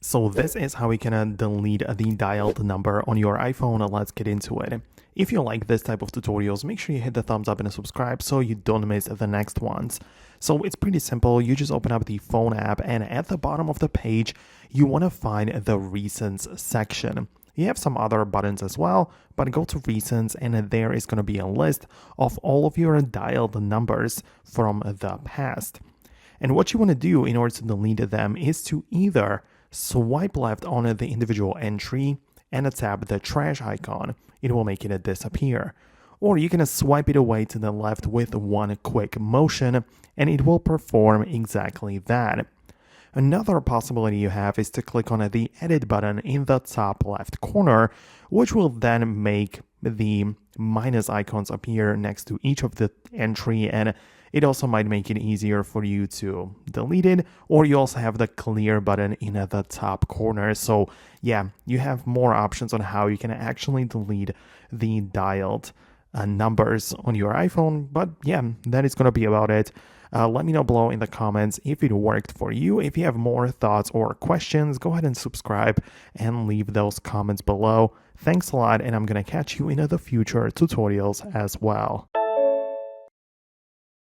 So this is how we can delete the dialed number on your iPhone. Let's get into it. If you like this type of tutorials, make sure you hit the thumbs up and subscribe so you don't miss the next ones. So it's pretty simple. You just open up the phone app and at the bottom of the page, you want to find the recents section. You have some other buttons as well, but go to recents and there is going to be a list of all of your dialed numbers from the past. And what you want to do in order to delete them is to either swipe left on the individual entry and tap the trash icon. It will make it disappear. Or you can swipe it away to the left with one quick motion and it will perform exactly that. Another possibility you have is to click on the edit button in the top left corner, which will then make the minus icons appear next to each of the entry, and it also might make it easier for you to delete it. Or you also have the clear button in the top corner. So yeah, you have more options on how you can actually delete the dialed numbers on your iPhone. But yeah, that is going to be about it. Let me know below in the comments if it worked for you. If you have more thoughts or questions, go ahead and subscribe and leave those comments below. Thanks a lot, and I'm going to catch you in the future tutorials as well.